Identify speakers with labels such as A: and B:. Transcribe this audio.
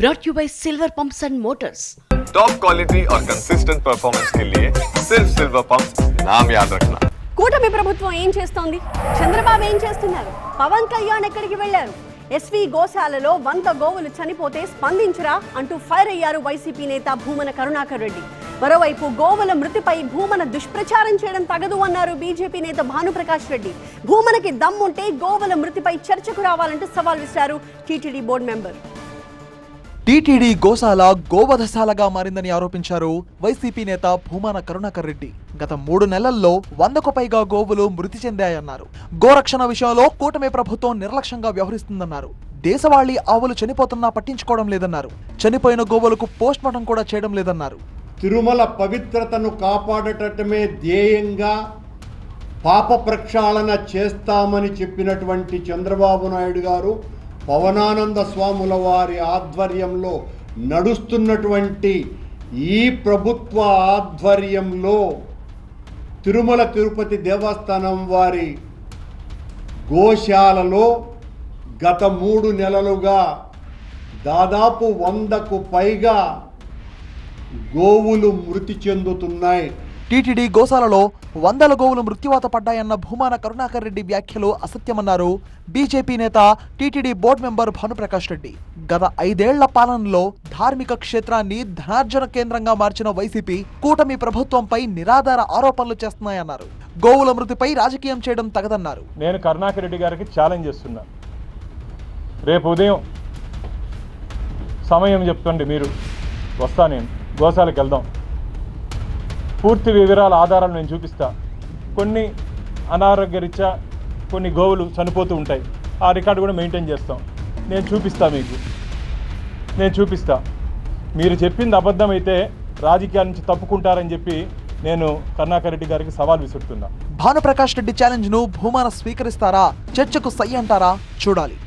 A: brought you by Silver Pumps and Motors.
B: Top quality और consistent performance के लिए सिर्फ सिल्वर पंप्स नाम याद रखना।
C: కూటమి ప్రభుత్వం ఏం చేస్తోంది? చంద్రబాబు ఏం చేస్తున్నారు? పవన్ కళ్యాణ్ ఎక్కడికి వెళ్లారు? ఎస్వి గోశాలలో 100 గోవులు చనిపోతే స్పందించరా అంటూ ఫైర్ అయ్యారు వైసీపీ నేత భూమన కరుణాకర్ రెడ్డి. మరోవైపు గోవుల మృతిపై భూమన దుష్ప్రచారం చేయడం తగదు అన్నారు బీజేపీ నేత భానుప్రకాష్ రెడ్డి. భూమనకి దమ్ముంటే గోవుల మృతిపై చర్చకు రావాలంటూ సవాల్ విసిరారు టీటీడీ బోర్డు మెంబర్.
D: టీటీడీ గోశాల గోవధశాలగా మారిందని ఆరోపించారు వైసీపీ నేత భూమన కరుణాకర్ రెడ్డి. గత 3 నెలల్లో 100కు పైగా గోవులు మృతి చెందాయన్నారు. గోరక్షణ విషయంలో కూటమి ప్రభుత్వం నిర్లక్ష్యంగా వ్యవహరిస్తుందన్నారు. దేశవాళీ ఆవులు చనిపోతున్నా పట్టించుకోవడం లేదన్నారు. చనిపోయిన గోవులకు పోస్ట్ మార్టం కూడా చేయడం లేదన్నారు.
E: తిరుమల పవిత్రతను కాపాడటమే ధ్యేయంగా పాప ప్రక్షాళన చేస్తామని చెప్పినటువంటి చంద్రబాబు నాయుడు గారు పవనానంద స్వాముల వారి ఆధ్వర్యంలో నడుస్తున్నటువంటి ఈ ప్రభుత్వ ఆధ్వర్యంలో తిరుమల తిరుపతి దేవస్థానం వారి గోశాలలో గత 3 నెలలుగా దాదాపు 100కు పైగా గోవులు మృతి చెందుతున్నాయి.
D: టీటీడీ గోశాలలో 100 గోవులు మృత్యువాత పడ్డాయన్న భూమన కరుణాకర్ రెడ్డి వ్యాఖ్యలు అసత్యమన్నారు బీజేపీ నేత TTD board member Bhanuprakash Reddy. గత 5 ఏళ్ల పాలనలో ధార్మిక క్షేత్రాన్ని ధనార్జన కేంద్రంగా మార్చిన వైసీపీ కూటమి ప్రభుత్వంపై నిరాధార ఆరోపణలు చేస్తున్నాయన్నారు. గోవుల మృతిపై రాజకీయం చేయడం తగదన్నారు.
F: నేను కరుణాకర్ రెడ్డి గారికి ఛాలెంజ్ చేస్తున్నా, రేపు ఉదయం సమయం చెప్తండి, మీరు వస్తా, నేను గోశాలకు వెళ్దాం, పూర్తి వివరాల ఆధారాలు నేను చూపిస్తా. కొన్ని అనారోగ్యరీత్యా కొన్ని గోవులు చనిపోతూ ఉంటాయి, ఆ రికార్డు కూడా మెయింటైన్ చేస్తాం. నేను చూపిస్తా, నేను చూపిస్తా. మీరు చెప్పింది అబద్ధమైతే రాజకీయాల నుంచి తప్పుకుంటారని చెప్పి నేను కరుణాకర్ రెడ్డి గారికి సవాల్ విసురుతున్నా.
D: భానుప్రకాష్ రెడ్డి ఛాలెంజ్ ను భూమన స్వీకరిస్తారా? చర్చకు సై అంటారా? చూడాలి.